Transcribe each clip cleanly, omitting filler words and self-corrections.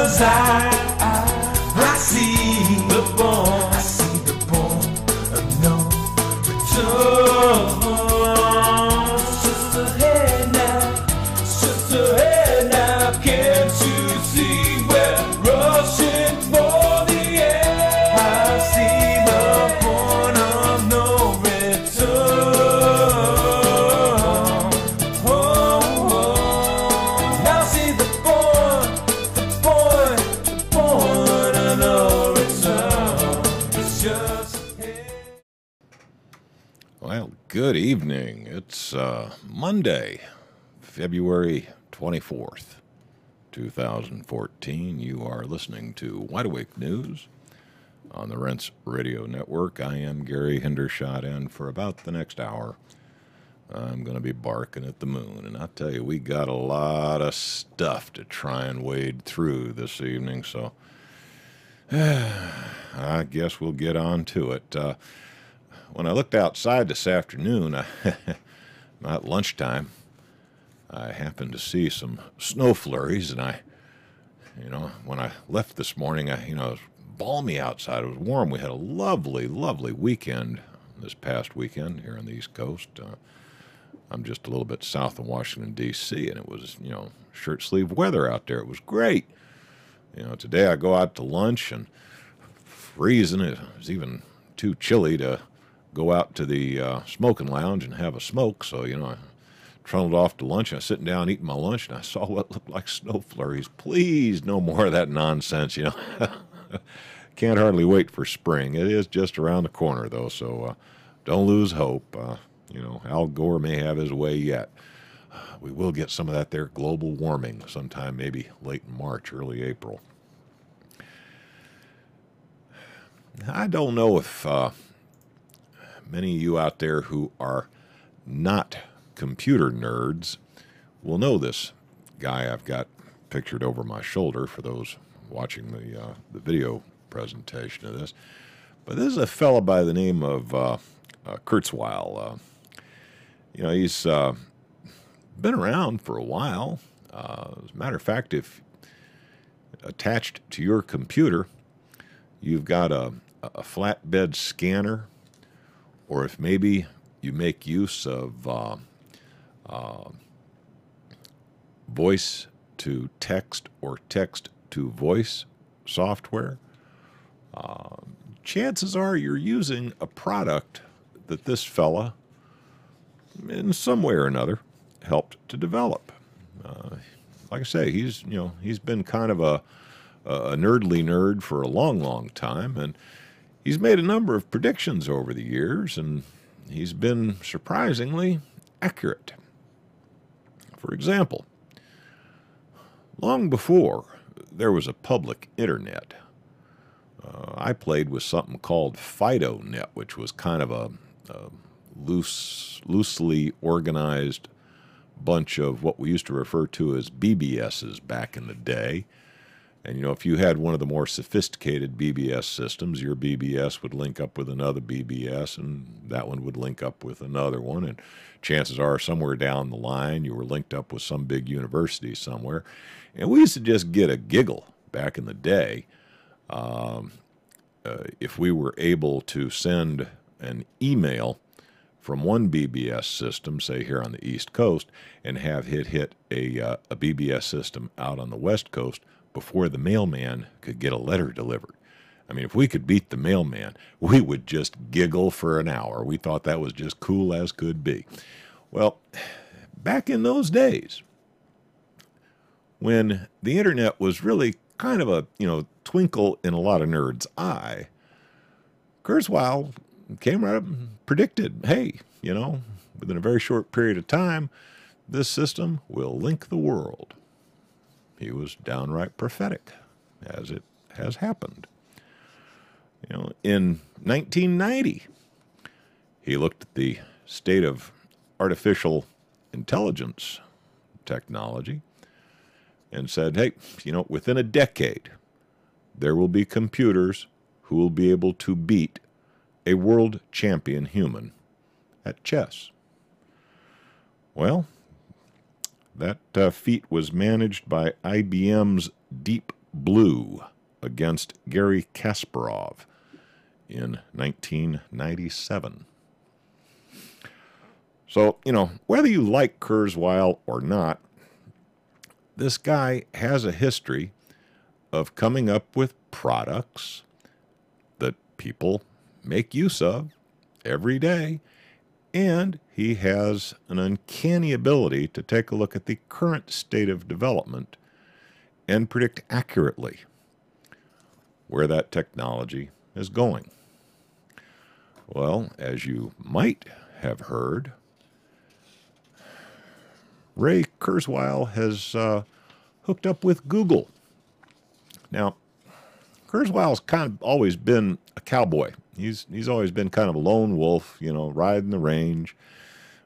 'cause I see the born of no return. Sister, hey now, can't you see we're rushing for the end? I see the point of no return. Now see the point of no return. It's just ahead. Well, good evening. It's Monday, February 24th, 2014. You are listening to Wide Awake News on the Rents Radio Network. I am Gary Hendershot, and for about the next hour, I'm going to be barking at the moon. And I'll tell you, we got a lot of stuff to try and wade through this evening, so I guess we'll get on to it. When I looked outside this afternoon, at lunchtime, I happened to see some snow flurries, and when I left this morning, it was balmy outside. It was warm. We had a lovely, lovely weekend this past weekend here on the East Coast. I'm just a little bit south of Washington, D.C., and it was, shirt sleeve weather out there. It was great. Today I go out to lunch and freezing. It was even too chilly to go out to the smoking lounge and have a smoke, so, I trundled off to lunch. I was sitting down eating my lunch, and I saw what looked like snow flurries. Please, no more of that nonsense, Can't hardly wait for spring. It is just around the corner, though, so don't lose hope. Al Gore may have his way yet. We will get some of that there global warming sometime, maybe late in March, early April. I don't know if many of you out there who are not computer nerds will know this guy I've got pictured over my shoulder for those watching the video presentation of this. But this is a fella by the name of Kurzweil. He's been around for a while. As a matter of fact, if attached to your computer you've got a flatbed scanner, or if maybe you make use of voice to text or text to voice software, chances are you're using a product that this fella, in some way or another, helped to develop. Like I say, he's been kind of a nerdly nerd for a long, long time, and he's made a number of predictions over the years, and he's been surprisingly accurate. For example, long before there was a public internet, I played with something called FidoNet, which was kind of a loosely organized bunch of what we used to refer to as BBSs back in the day. And, if you had one of the more sophisticated BBS systems, your BBS would link up with another BBS, and that one would link up with another one. And chances are somewhere down the line you were linked up with some big university somewhere. And we used to just get a giggle back in the day if we were able to send an email from one BBS system, say here on the East Coast, and have hit a BBS system out on the West Coast before the mailman could get a letter delivered. I mean, if we could beat the mailman, we would just giggle for an hour. We thought that was just cool as could be. Well, back in those days, when the internet was really kind of a, twinkle in a lot of nerds' eye, Kurzweil came right up and predicted, hey, within a very short period of time, this system will link the world. He was downright prophetic, as it has happened. In 1990, he looked at the state of artificial intelligence technology and said, hey, within a decade, there will be computers who will be able to beat a world champion human at chess. Well, that feat was managed by IBM's Deep blue against Garry Kasparov in 1997. So, whether you like Kurzweil or not, this guy has a history of coming up with products that people make use of every day, and he has an uncanny ability to take a look at the current state of development and predict accurately where that technology is going. Well, as you might have heard, Ray Kurzweil has hooked up with Google. Now, Kurzweil's kind of always been a cowboy. He's always been kind of a lone wolf, riding the range,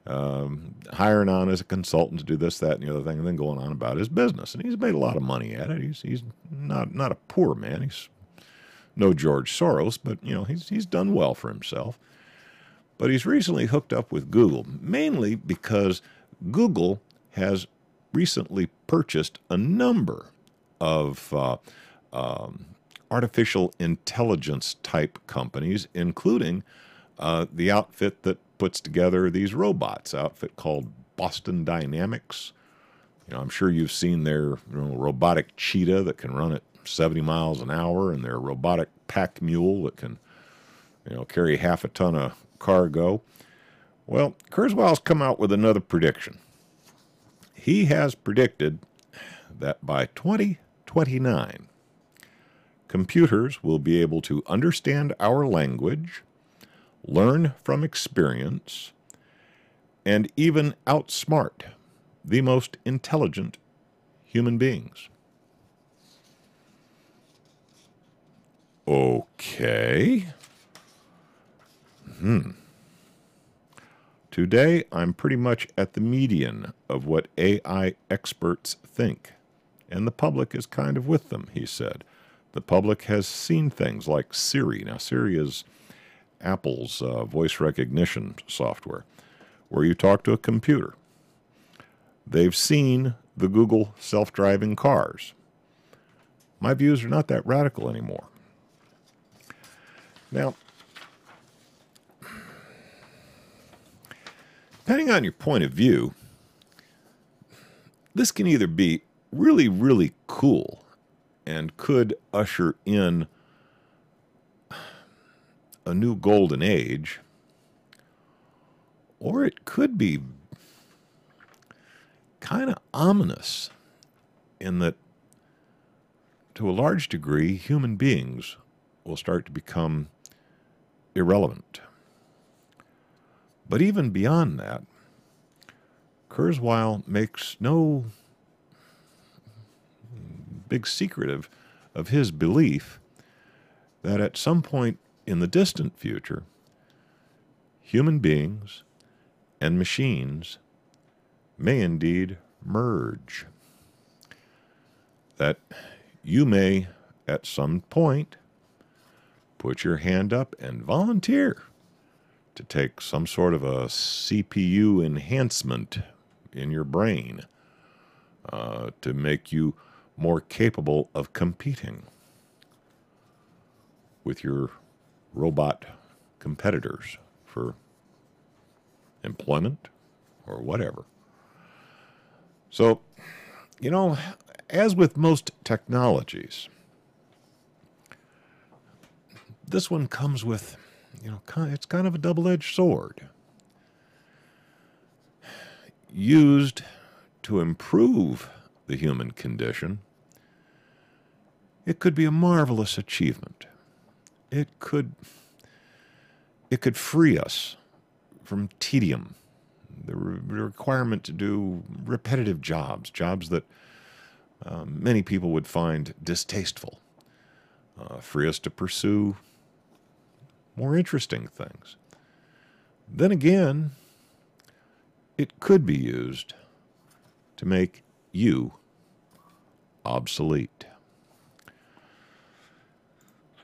hiring on as a consultant to do this, that, and the other thing, and then going on about his business. And he's made a lot of money at it. He's not a poor man. He's no George Soros, but he's done well for himself. But he's recently hooked up with Google, mainly because Google has recently purchased a number of artificial intelligence type companies, including the outfit that puts together these robots, outfit called Boston Dynamics. I'm sure you've seen their robotic cheetah that can run at 70 miles an hour, and their robotic pack mule that can carry half a ton of cargo. Well, Kurzweil's come out with another prediction. He has predicted that by 2029, computers will be able to understand our language, learn from experience, and even outsmart the most intelligent human beings. Okay. Today, I'm pretty much at the median of what AI experts think, and the public is kind of with them, he said. The public has seen things like Siri. Now, Siri is Apple's voice recognition software, where you talk to a computer. They've seen the Google self-driving cars. My views are not that radical anymore. Now, depending on your point of view, this can either be really, really cool and could usher in a new golden age, or it could be kind of ominous in that, to a large degree, human beings will start to become irrelevant. But even beyond that, Kurzweil makes no big secret of his belief that at some point in the distant future, human beings and machines may indeed merge. That you may, at some point, put your hand up and volunteer to take some sort of a CPU enhancement in your brain to make you more capable of competing with your robot competitors for employment or whatever. So, as with most technologies, this one comes with, it's kind of a double-edged sword. Used to improve the human condition, it could be a marvelous achievement. It could free us from tedium, the requirement to do repetitive jobs that many people would find distasteful. Free us to pursue more interesting things. Then again, it could be used to make you obsolete.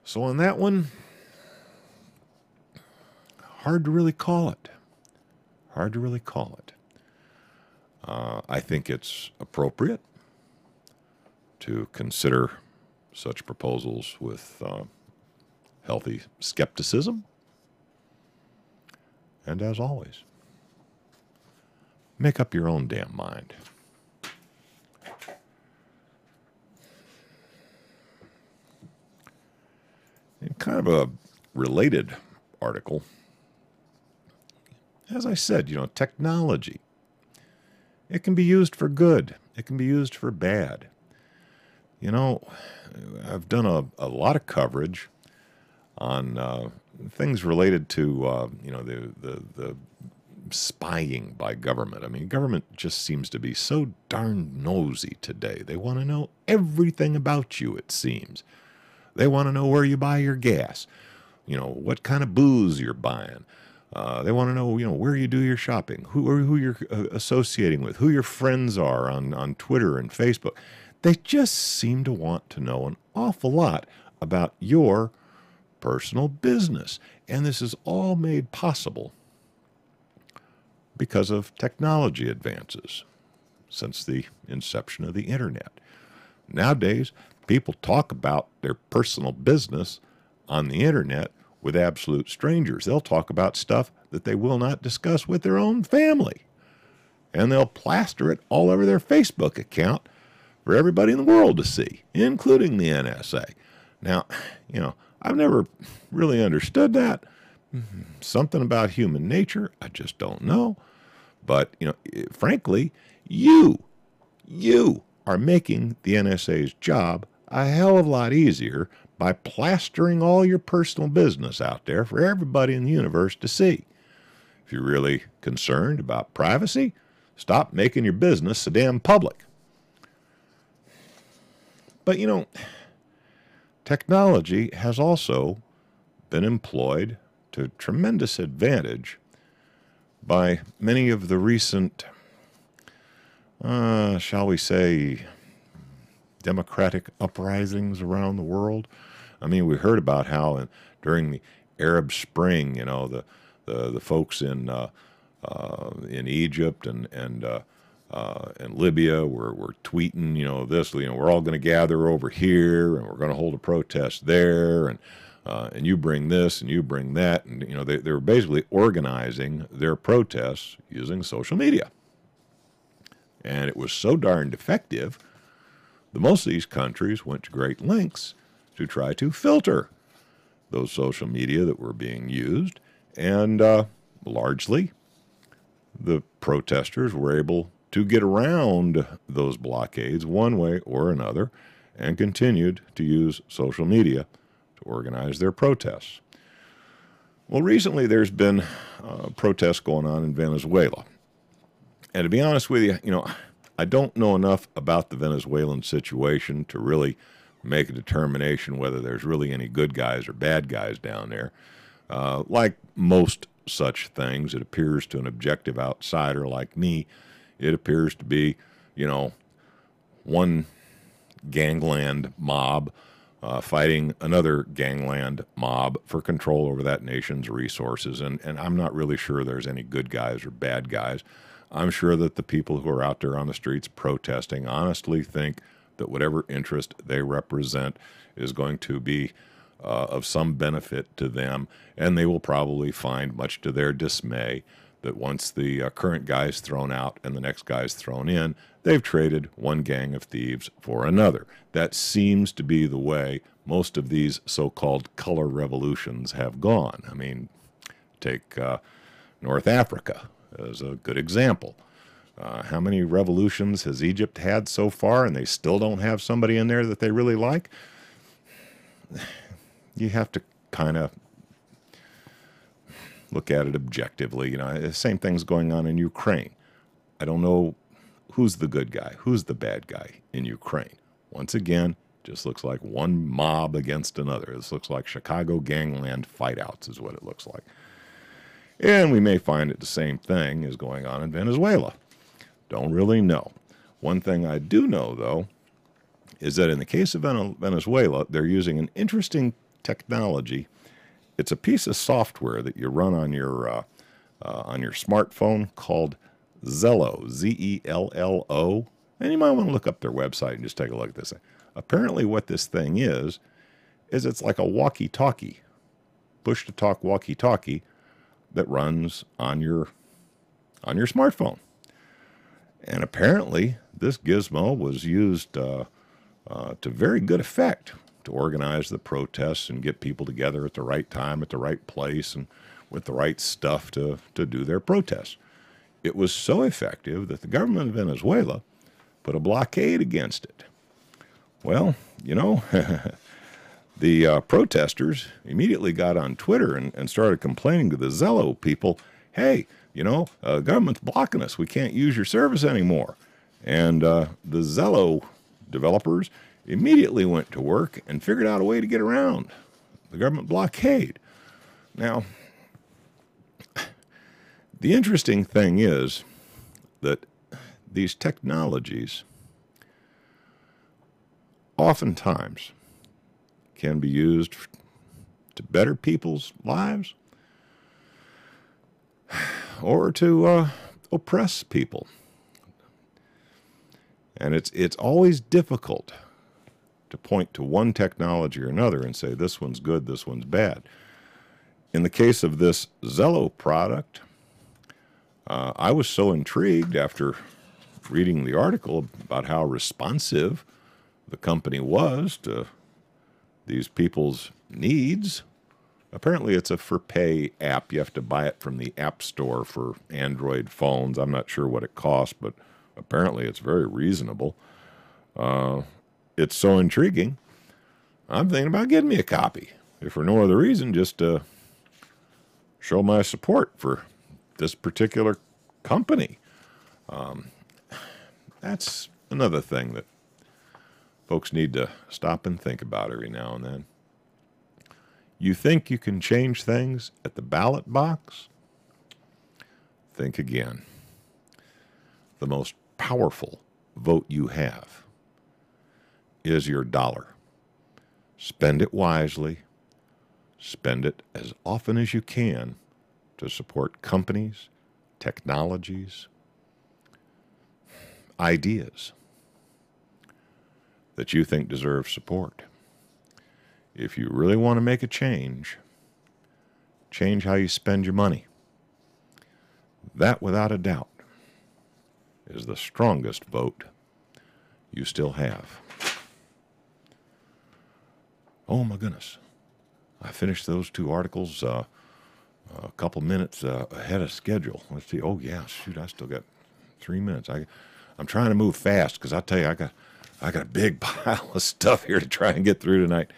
So on that one, hard to really call it. I think it's appropriate to consider such proposals with healthy skepticism. And as always, make up your own damn mind. In kind of a related article, as I said, technology, it can be used for good. It can be used for bad. I've done a lot of coverage on things related to, the spying by government. I mean, government just seems to be so darn nosy today. They want to know everything about you, it seems. They want to know where you buy your gas, what kind of booze you're buying. They want to know, where you do your shopping, who you're associating with, who your friends are on Twitter and Facebook. They just seem to want to know an awful lot about your personal business. And this is all made possible because of technology advances since the inception of the internet. Nowadays, people talk about their personal business on the internet with absolute strangers. They'll talk about stuff that they will not discuss with their own family. And they'll plaster it all over their Facebook account for everybody in the world to see, including the NSA. Now, I've never really understood that. Something about human nature, I just don't know. But, frankly, you are making the NSA's job a hell of a lot easier by plastering all your personal business out there for everybody in the universe to see. If you're really concerned about privacy, stop making your business so damn public. But, technology has also been employed to tremendous advantage by many of the recent, shall we say, democratic uprisings around the world. I mean, we heard about how during the Arab Spring, the folks in Egypt and Libya were tweeting, this, we're all going to gather over here and we're going to hold a protest there, and you bring this and you bring that, and they were basically organizing their protests using social media, and it was so darned effective that most of these countries went to great lengths to try to filter those social media that were being used, and largely the protesters were able to get around those blockades one way or another and continued to use social media to organize their protests. Well, recently there's been protests going on in Venezuela. And to be honest with you, I don't know enough about the Venezuelan situation to really make a determination whether there's really any good guys or bad guys down there. Like most such things, it appears to an objective outsider like me, it appears to be, one gangland mob fighting another gangland mob for control over that nation's resources. And I'm not really sure there's any good guys or bad guys. I'm sure that the people who are out there on the streets protesting honestly think that whatever interest they represent is going to be of some benefit to them, and they will probably find, much to their dismay, that once the current guy's thrown out and the next guy's thrown in, they've traded one gang of thieves for another. That seems to be the way most of these so-called color revolutions have gone. I mean, take North Africa as a good example. How many revolutions has Egypt had so far, and they still don't have somebody in there that they really like? You have to kind of look at it objectively. The same thing's going on in Ukraine. I don't know who's the good guy, who's the bad guy in Ukraine. Once again, just looks like one mob against another. This looks like Chicago gangland fightouts is what it looks like. And we may find that the same thing is going on in Venezuela. Don't really know. One thing I do know, though, is that in the case of Venezuela, they're using an interesting technology. It's a piece of software that you run on your smartphone called Zello, Zello, And you might want to look up their website and just take a look at this thing. Apparently what this thing is it's like a walkie-talkie, push-to-talk walkie-talkie that runs on your smartphone. And apparently this gizmo was used to very good effect to organize the protests and get people together at the right time, at the right place, and with the right stuff to do their protests. It was so effective that the government of Venezuela put a blockade against it. Well, you know, the protesters immediately got on Twitter and started complaining to the Zello people, hey, you know, the government's blocking us. We can't use your service anymore. And the Zello developers immediately went to work and figured out a way to get around the government blockade. Now, the interesting thing is that these technologies oftentimes can be used to better people's lives or to oppress people. And it's always difficult to point to one technology or another and say this one's good, this one's bad. In the case of this Zello product, I was so intrigued after reading the article about how responsive the company was to these people's needs. Apparently it's a for-pay app. You have to buy it from the App Store for Android phones. I'm not sure what it costs, but apparently it's very reasonable. It's so intriguing, I'm thinking about getting me a copy, if for no other reason, just to show my support for this particular company. That's another thing that folks need to stop and think about every now and then. You think you can change things at the ballot box? Think again. The most powerful vote you have is your dollar. Spend it wisely. Spend it as often as you can to support companies, technologies, ideas that you think deserve support. If you really want to make a change how you spend your money. That, without a doubt, is the strongest vote you still have. Oh my goodness. I finished those two articles a couple minutes ahead of schedule. Let's see. Oh yeah, shoot, I still got 3 minutes. I'm trying to move fast because I tell you, I got a big pile of stuff here to try and get through tonight.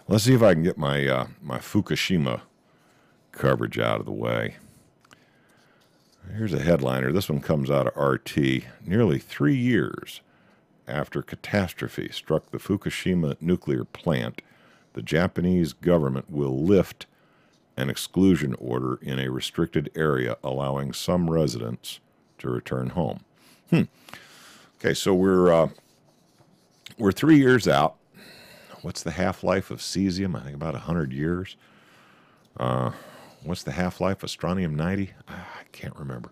Let's see if I can get my my Fukushima coverage out of the way. Here's a headliner. This one comes out of RT. Nearly 3 years after catastrophe struck the Fukushima nuclear plant, the Japanese government will lift an exclusion order in a restricted area, allowing some residents to return home. Okay, so we're 3 years out. What's the half-life of cesium? I think about 100 years. What's the half-life of strontium-90? I can't remember.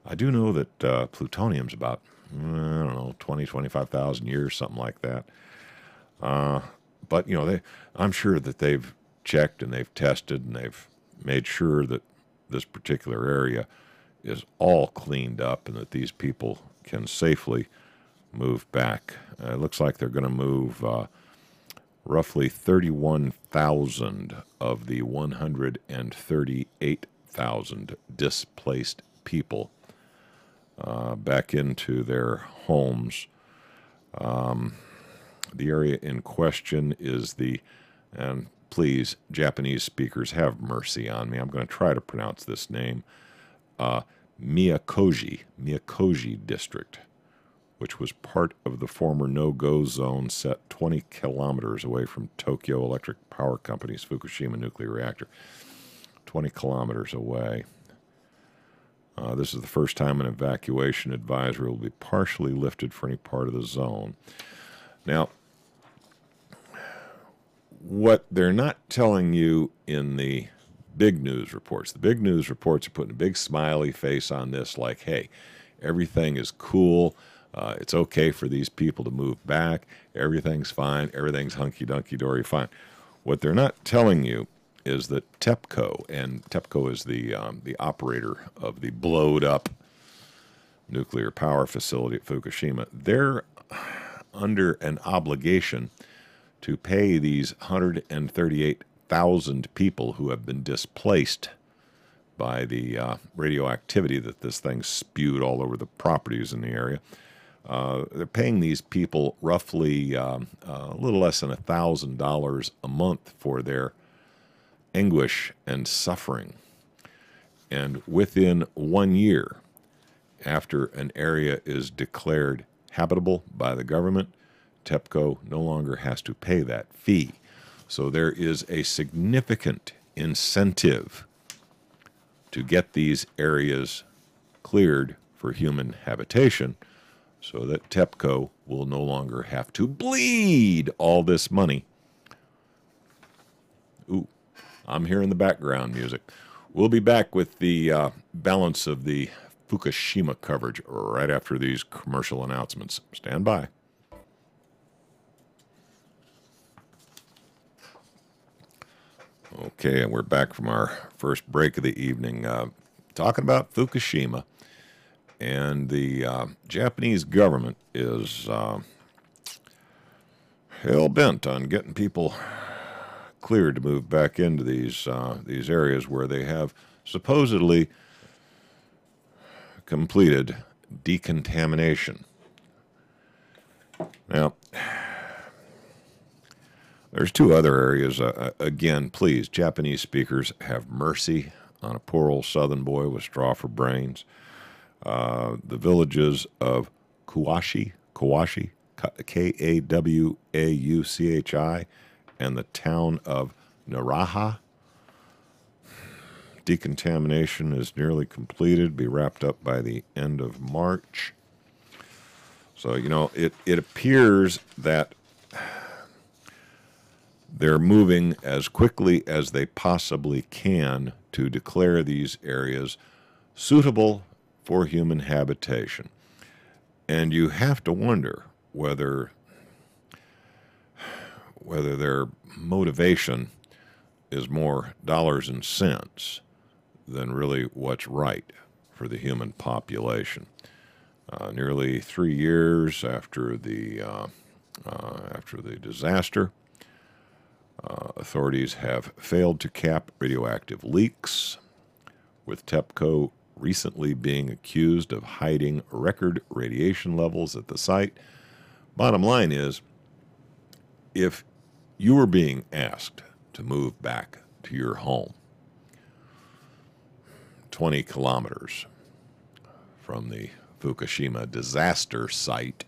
I do know that plutonium's about, 20, 25,000 years, something like that. But, you know, I'm sure that they've checked and they've tested and they've made sure that this particular area is all cleaned up and that these people can safely move back. It looks like they're going to move roughly 31,000 of the 138,000 displaced people back into their homes. The area in question is and please, Japanese speakers, have mercy on me. I'm going to try to pronounce this name. Miyakoji District, which was part of the former no-go zone set 20 kilometers away from Tokyo Electric Power Company's Fukushima nuclear reactor. 20 kilometers away. This is the first time an evacuation advisory will be partially lifted for any part of the zone. Now, what they're not telling you in the big news reports, the big news reports are putting a big smiley face on this like, hey, everything is cool. It's okay for these people to move back. Everything's fine. Everything's hunky-dunky-dory fine. What they're not telling you is that TEPCO, and TEPCO is the operator of the blowed-up nuclear power facility at Fukushima, they're under an obligation to pay these 138,000 people who have been displaced by the radioactivity that this thing spewed all over the properties in the area. They're paying these people roughly a little less than $1,000 a month for their anguish and suffering. And within 1 year, after an area is declared habitable by the government, TEPCO no longer has to pay that fee. So there is a significant incentive to get these areas cleared for human habitation so that TEPCO will no longer have to bleed all this money. Ooh, I'm hearing the background music. We'll be back with the balance of the Fukushima coverage right after these commercial announcements. Stand by. Okay, and we're back from our first break of the evening, talking about Fukushima. And the Japanese government is hell-bent on getting people cleared to move back into these areas where they have supposedly completed decontamination. Now, there's two other areas. Again, please, Japanese speakers, have mercy on a poor old southern boy with straw for brains. The villages of Kawashi, Kawauchi, and the town of Naraha. Decontamination is nearly completed, be wrapped up by the end of March. So, it appears that they're moving as quickly as they possibly can to declare these areas suitable for human habitation. And you have to wonder whether their motivation is more dollars and cents than really what's right for the human population. Nearly 3 years after the disaster, authorities have failed to cap radioactive leaks, with TEPCO recently being accused of hiding record radiation levels at the site. Bottom line is, if you were being asked to move back to your home 20 kilometers from the Fukushima disaster site,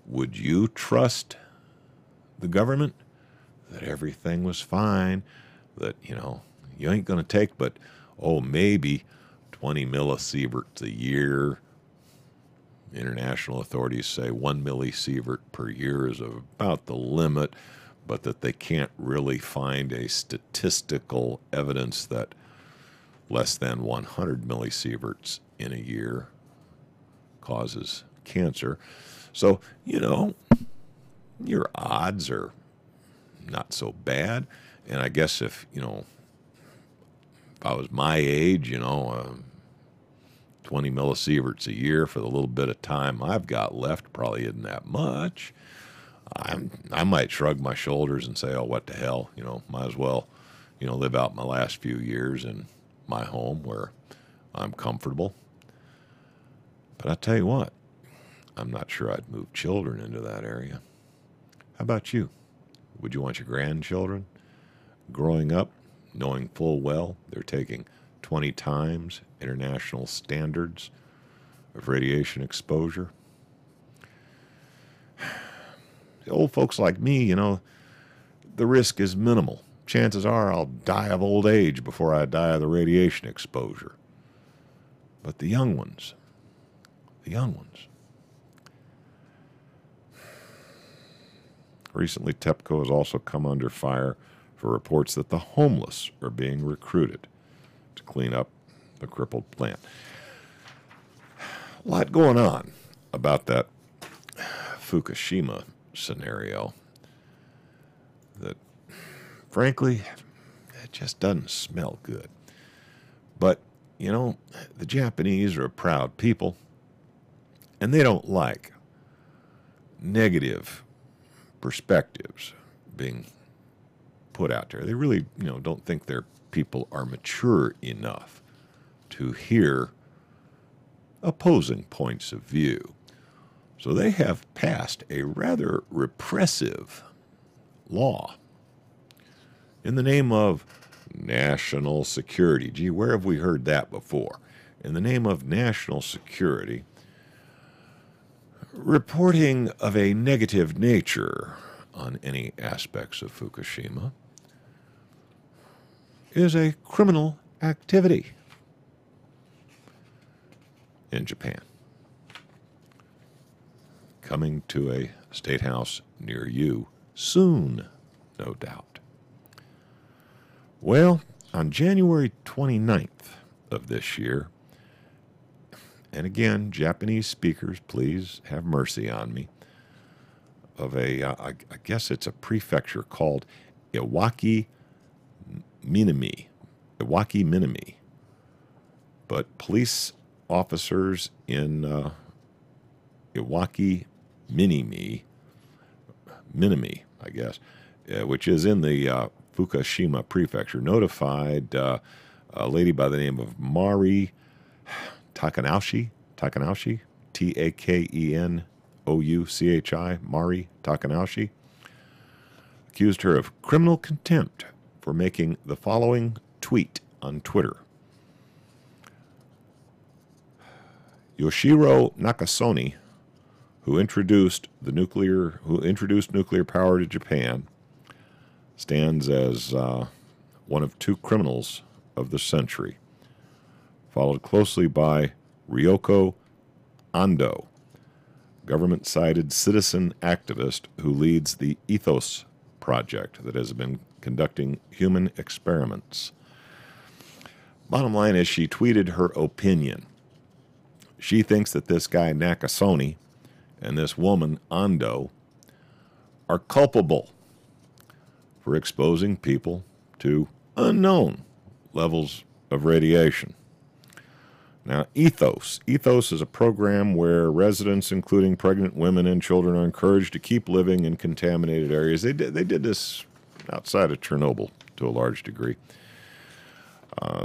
would you trust the government that everything was fine, that, you ain't going to take but, maybe 20 millisieverts a year? International authorities say 1 millisievert per year is about the limit, but that they can't really find a statistical evidence that less than 100 millisieverts in a year causes cancer. So, your odds are not so bad. And I guess if I was my age, 20 millisieverts a year for the little bit of time I've got left probably isn't that much. I might shrug my shoulders and say, oh, what the hell, might as well, live out my last few years in my home where I'm comfortable. But I tell you what, I'm not sure I'd move children into that area. How about you? Would you want your grandchildren growing up knowing full well they're taking 20 times international standards of radiation exposure? The old folks like me, the risk is minimal. Chances are I'll die of old age before I die of the radiation exposure. But the young ones. Recently, TEPCO has also come under fire for reports that the homeless are being recruited to clean up the crippled plant. A lot going on. about that Fukushima scenario that, frankly, it just doesn't smell good. But, you know, the Japanese are a proud people, and they don't like negative perspectives being put out there. They really, don't think their people are mature enough to hear opposing points of view. So they have passed a rather repressive law in the name of national security. Gee, where have we heard that before? In the name of national security, reporting of a negative nature on any aspects of Fukushima is a criminal activity in Japan. Coming to a state house near you soon, no doubt. Well, on January 29th of this year, and again, Japanese speakers, please have mercy on me, of I guess it's a prefecture called Iwaki Minami. But police officers in Iwaki Minami, I guess, which is in the Fukushima prefecture, notified a lady by the name of Mari Takanouchi, Takenouchi, Mari Takanouchi, accused her of criminal contempt for making the following tweet on Twitter. Yoshiro Nakasone, who introduced nuclear power to Japan, stands as one of two criminals of the century, followed closely by Ryoko Ando, government-sided citizen activist who leads the ETHOS project that has been conducting human experiments. Bottom line is, she tweeted her opinion. She thinks that this guy Nakasone and this woman Ando are culpable for exposing people to unknown levels of radiation. Now, ETHOS is a program where residents, including pregnant women and children, are encouraged to keep living in contaminated areas. They did this outside of Chernobyl to a large degree.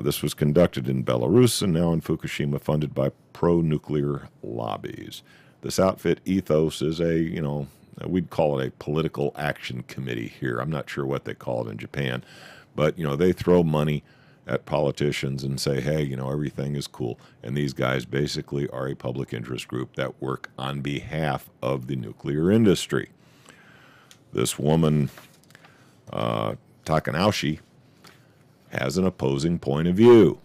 This was conducted in Belarus and now in Fukushima, funded by pro-nuclear lobbies. This outfit, ETHOS, is we'd call it a political action committee here. I'm not sure what they call it in Japan, but, they throw money at politicians and say, hey, everything is cool. And these guys basically are a public interest group that work on behalf of the nuclear industry. This woman, Takanouchi, has an opposing point of view,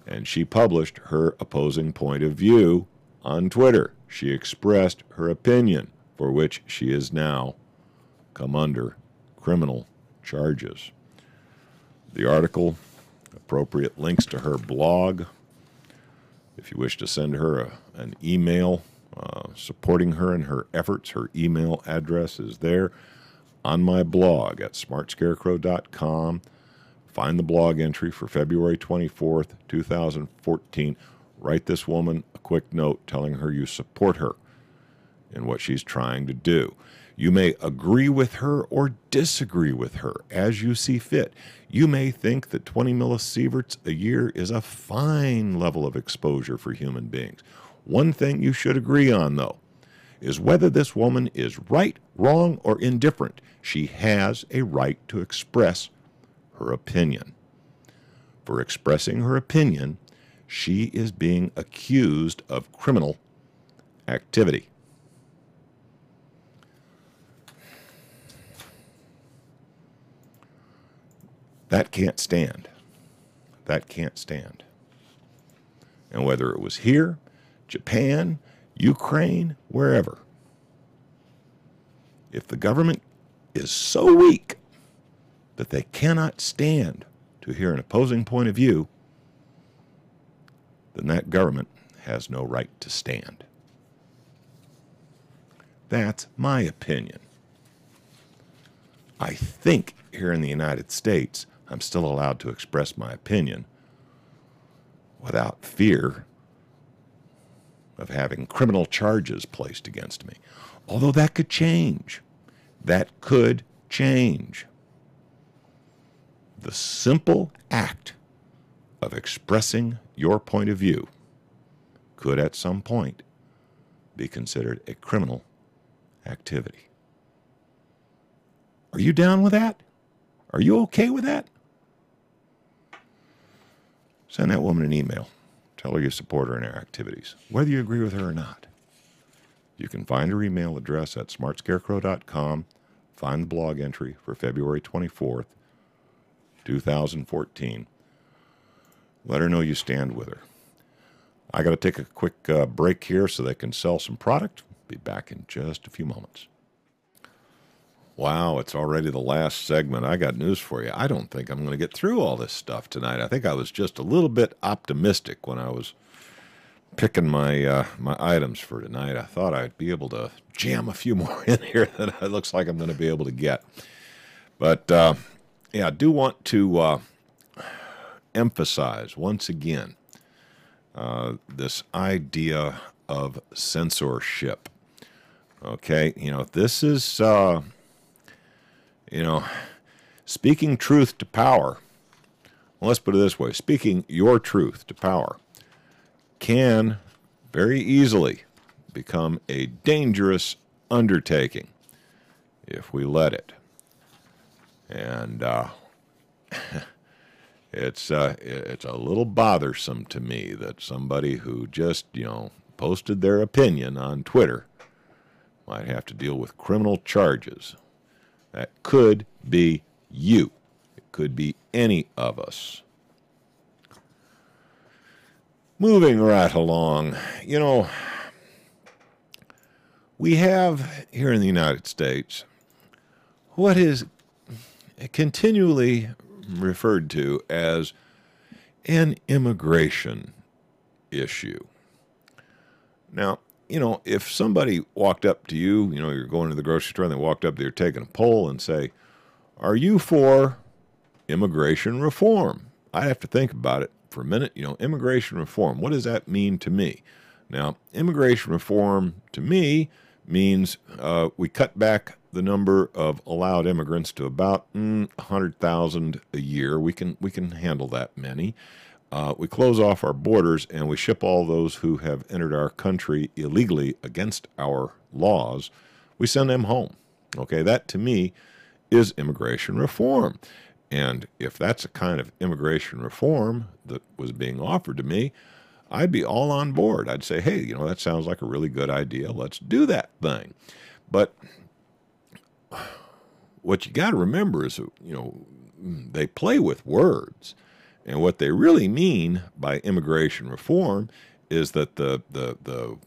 and she published her opposing point of view on Twitter. She expressed her opinion, for which she is now come under criminal charges. The article, appropriate links to her blog. If you wish to send her an email supporting her in her efforts, her email address is there on my blog at smartscarecrow.com. Find the blog entry for February 24th, 2014. Write this woman a quick note telling her you support her in what she's trying to do. You may agree with her or disagree with her as you see fit. You may think that 20 millisieverts a year is a fine level of exposure for human beings. One thing you should agree on, though, is whether this woman is right, wrong, or indifferent. She has a right to express her opinion. For expressing her opinion, she is being accused of criminal activity. That can't stand. That can't stand. And whether it was here, Japan, Ukraine, wherever, if the government is so weak that they cannot stand to hear an opposing point of view, then that government has no right to stand. That's my opinion. I think here in the United States, I'm still allowed to express my opinion without fear of having criminal charges placed against me. Although that could change. That could change. The simple act of expressing your point of view could at some point be considered a criminal activity. Are you down with that? Are you okay with that? Send that woman an email. Tell her you support her in her activities, whether you agree with her or not. You can find her email address at smartscarecrow.com. Find the blog entry for February 24th, 2014. Let her know you stand with her. I got to take a quick break here so they can sell some product. Be back in just a few moments. Wow, it's already the last segment. I got news for you. I don't think I'm going to get through all this stuff tonight. I think I was just a little bit optimistic when I was picking my my items for tonight. I thought I'd be able to jam a few more in here than it looks like I'm going to be able to get. But, yeah, I do want to emphasize once again this idea of censorship. Okay, this is, speaking truth to power. Well, let's put it this way. Speaking your truth to power can very easily become a dangerous undertaking if we let it. And it's a little bothersome to me that somebody who just, posted their opinion on Twitter might have to deal with criminal charges. That could be you. It could be any of us. Moving right along, we have here in the United States what is continually referred to as an immigration issue. Now, if somebody walked up to you, you're going to the grocery store and they walked up there taking a poll and say, are you for immigration reform? I'd have to think about it for a minute. Immigration reform, what does that mean to me? Now, immigration reform to me means we cut back the number of allowed immigrants to about 100,000 a year. We can handle that many. We close off our borders and we ship all those who have entered our country illegally against our laws. We send them home. Okay, that to me is immigration reform. And if that's a kind of immigration reform that was being offered to me, I'd be all on board. I'd say, hey, that sounds like a really good idea. Let's do that thing. But what you got to remember is, they play with words. And what they really mean by immigration reform is that the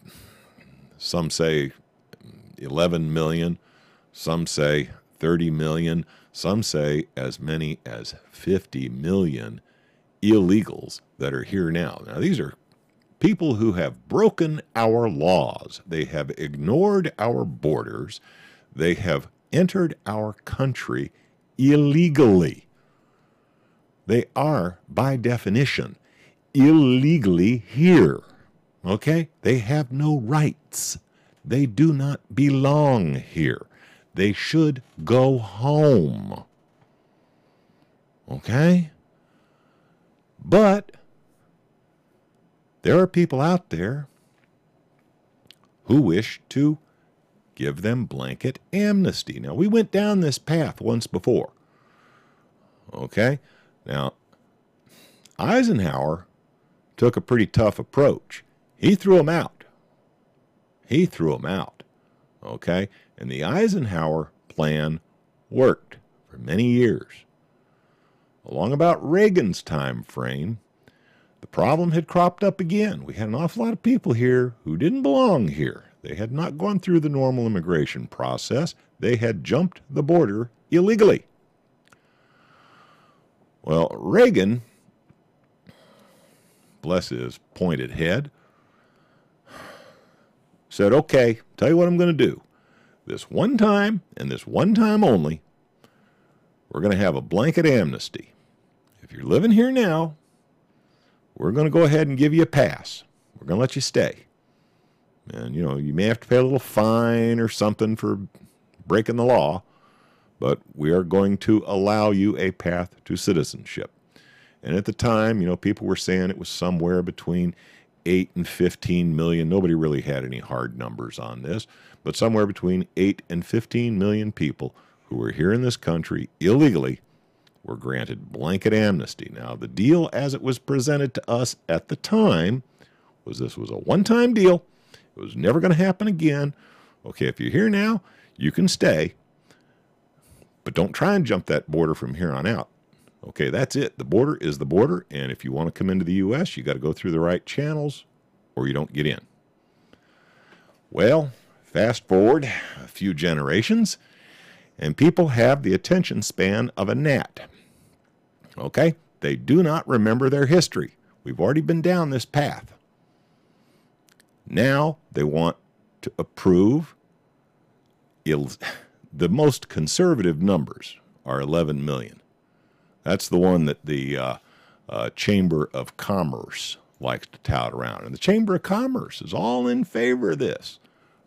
some say 11 million, some say 30 million, some say as many as 50 million illegals that are here now. Now, these are people who have broken our laws. They have ignored our borders. They have entered our country illegally. They are, by definition, illegally here. Okay? They have no rights. They do not belong here. They should go home. Okay? But there are people out there who wish to give them blanket amnesty. Now, we went down this path once before. Okay? Now, Eisenhower took a pretty tough approach. He threw them out. Okay? And the Eisenhower plan worked for many years. Along about Reagan's time frame, the problem had cropped up again. We had an awful lot of people here who didn't belong here. They had not gone through the normal immigration process. They had jumped the border illegally. Well, Reagan, bless his pointed head, said, okay, tell you what I'm going to do. this one time and this one time only, we're going to have a blanket amnesty. If you're living here now, we're going to go ahead and give you a pass. We're going to let you stay. And, you know, you may have to pay a little fine or something for breaking the law, but we are going to allow you a path to citizenship. And at the time, you know, people were saying it was somewhere between 8 and 15 million. Nobody really had any hard numbers on this, but somewhere between 8 and 15 million people who were here in this country illegally were granted blanket amnesty. Now, the deal as it was presented to us at the time was this was a one-time deal. It was never going to happen again. Okay, if you're here now, you can stay, but don't try and jump that border from here on out. Okay, that's it. The border is the border, and if you want to come into the U.S., you got to go through the right channels or you don't get in. Well, fast forward a few generations, and people have the attention span of a gnat. Okay? They do not remember their history. We've already been down this path. Now they want to approve. The most conservative numbers are 11 million. That's the one that the Chamber of Commerce likes to tout around. And the Chamber of Commerce is all in favor of this.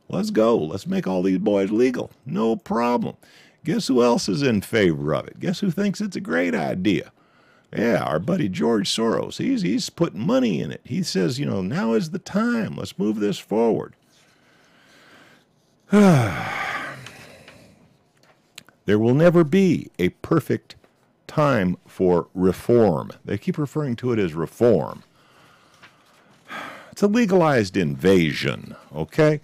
Let's go. Let's make all these boys legal. No problem. Guess who else is in favor of it? Guess who thinks it's a great idea? Yeah, our buddy George Soros. He's putting money in it. He says, you know, now is the time. Let's move this forward. There will never be a perfect time for reform. They keep referring to it as reform. It's a legalized invasion, okay?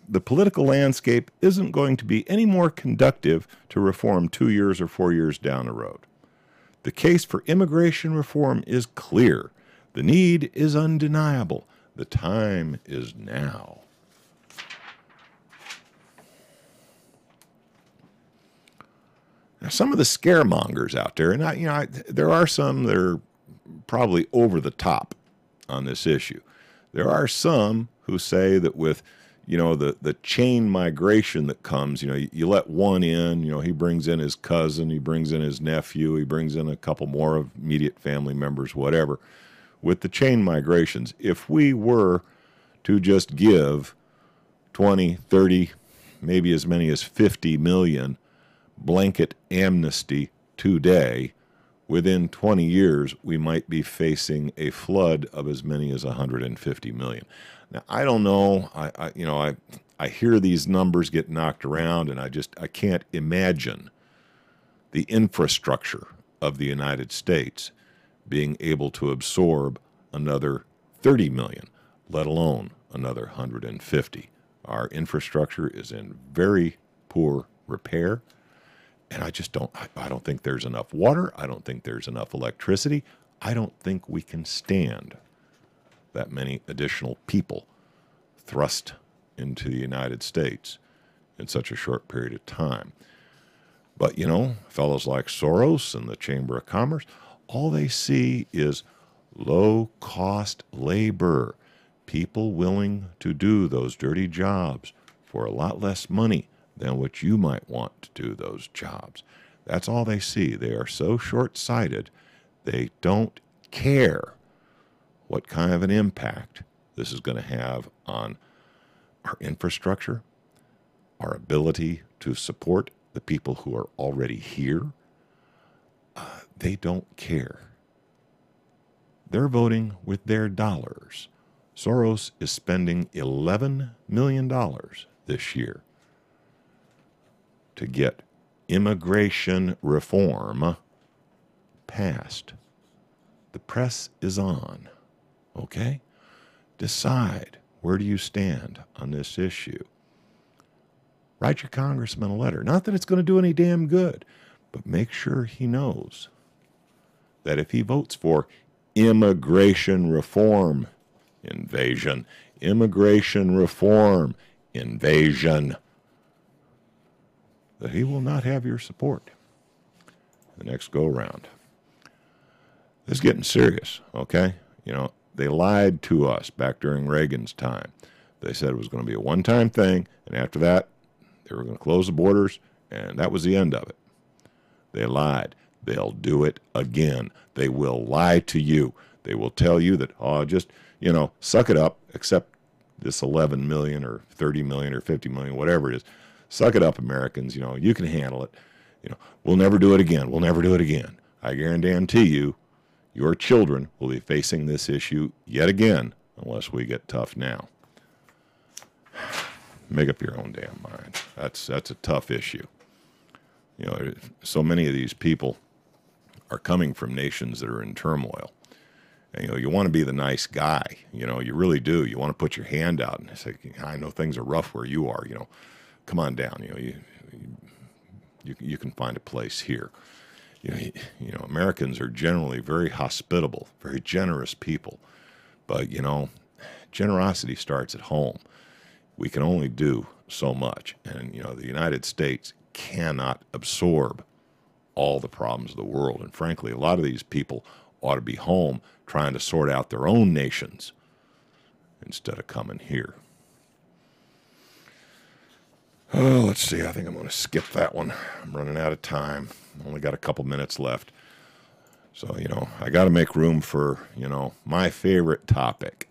The political landscape isn't going to be any more conducive to reform 2 years or 4 years down the road. The case for immigration reform is clear. The need is undeniable. The time is now. Now, some of the scaremongers out there, and there are some that are probably over the top on this issue. There are some who say that with, you know, the chain migration that comes, you know, you let one in, you know, he brings in his cousin, he brings in his nephew, he brings in a couple more of immediate family members, whatever. With the chain migrations, if we were to just give 20, 30, maybe as many as 50 million blanket amnesty today, within 20 years, we might be facing a flood of as many as 150 million. Now, I don't know. I hear these numbers get knocked around, and I can't imagine the infrastructure of the United States being able to absorb another 30 million, let alone another 150. Our infrastructure is in very poor repair. And I don't think there's enough water. I don't think there's enough electricity. I don't think we can stand that many additional people thrust into the United States in such a short period of time. But, you know, fellows like Soros and the Chamber of Commerce, all they see is low-cost labor, people willing to do those dirty jobs for a lot less money than what you might want to do those jobs. That's all they see. They are so short-sighted, they don't care what kind of an impact this is going to have on our infrastructure, our ability to support the people who are already here. They don't care. They're voting with their dollars. Soros is spending $11 million this year to get immigration reform passed. The press is on, okay? Decide, where do you stand on this issue? Write your congressman a letter. Not that it's going to do any damn good, but make sure he knows that if he votes for immigration reform invasion, immigration reform invasion, that he will not have your support the next go-round. This is getting serious, okay? You know, they lied to us back during Reagan's time. They said it was going to be a one-time thing, and after that, they were going to close the borders, and that was the end of it. They lied. They'll do it again. They will lie to you. They will tell you that, oh, just, suck it up, accept this 11 million or 30 million or 50 million, whatever it is. Suck it up, Americans. You can handle it. We'll never do it again. We'll never do it again. I guarantee you, your children will be facing this issue yet again unless we get tough now. Make up your own damn mind. That's a tough issue. So many of these people are coming from nations that are in turmoil. And, you want to be the nice guy. You really do. You want to put your hand out and say, I know things are rough where you are. Come on down. You can find a place here. Americans are generally very hospitable, very generous people. But, generosity starts at home. We can only do so much. And, the United States cannot absorb all the problems of the world. And frankly, a lot of these people ought to be home trying to sort out their own nations instead of coming here. Oh, let's see. I think I'm going to skip that one. I'm running out of time. Only got a couple minutes left. So, I got to make room for, my favorite topic.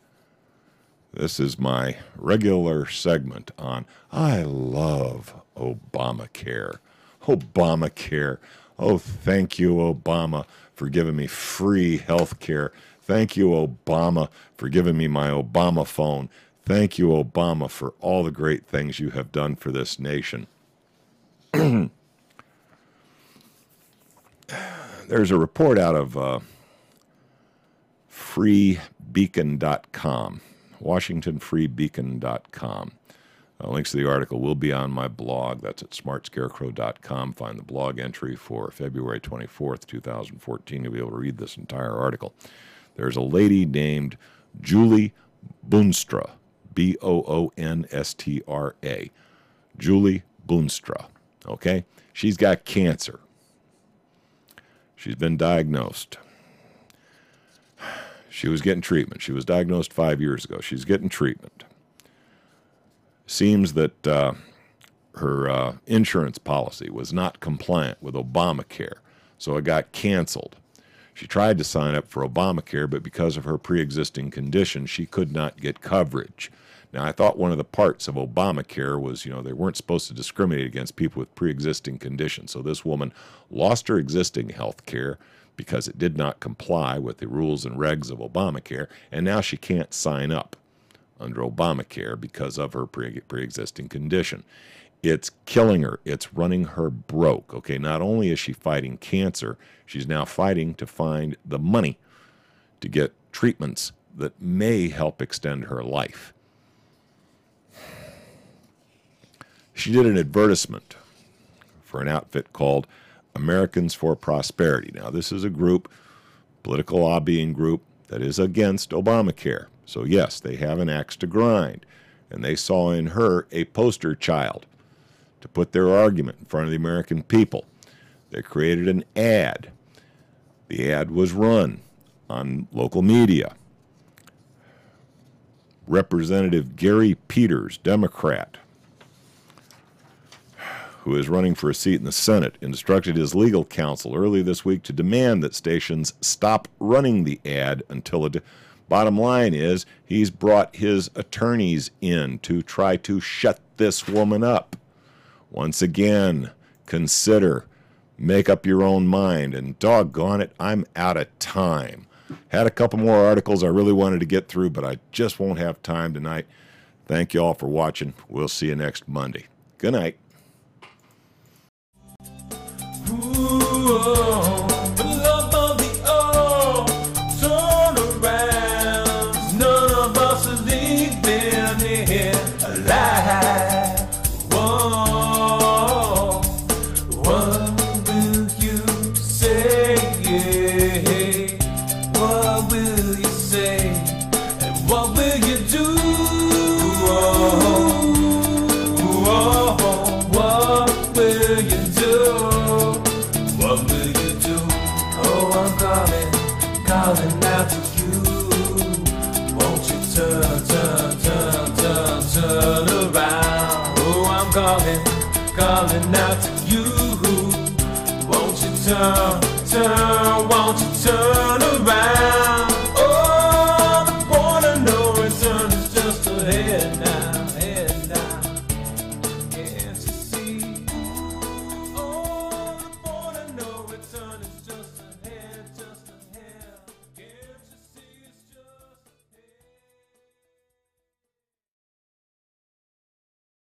This is my regular segment on I love Obamacare. Obamacare. Oh, thank you, Obama, for giving me free health care. Thank you, Obama, for giving me my Obama phone. Thank you, Obama, for all the great things you have done for this nation. There's a report out of freebeacon.com, WashingtonFreeBeacon.com. Links to the article will be on my blog. That's at smartscarecrow.com. Find the blog entry for February 24th, 2014. You'll be able to read this entire article. There's a lady named Julie Boonstra, Boonstra. Julie Boonstra, okay? She's got cancer. She's been diagnosed. She was getting treatment. She was diagnosed 5 years ago. She's getting treatment. Seems that her insurance policy was not compliant with Obamacare, so it got canceled. She tried to sign up for Obamacare, but because of her pre-existing condition, she could not get coverage. Now, I thought one of the parts of Obamacare was, they weren't supposed to discriminate against people with pre-existing conditions. So this woman lost her existing health care because it did not comply with the rules and regs of Obamacare, and now she can't sign up under Obamacare because of her pre-existing condition. It's killing her. It's running her broke. Okay, not only is she fighting cancer, she's now fighting to find the money to get treatments that may help extend her life. She did an advertisement for an outfit called Americans for Prosperity. Now, this is a group, political lobbying group, that is against Obamacare. So yes, they have an axe to grind, and they saw in her a poster child to put their argument in front of the American people. They created an ad. The ad was run on local media. Representative Gary Peters, Democrat, who is running for a seat in the Senate, instructed his legal counsel early this week to demand that stations stop running the ad until bottom line is he's brought his attorneys in to try to shut this woman up. Once again, consider, make up your own mind, and doggone it, I'm out of time. Had a couple more articles I really wanted to get through, but I just won't have time tonight. Thank you all for watching. We'll see you next Monday. Good night. What will you do? calling out to you. Won't you turn, won't you turn around?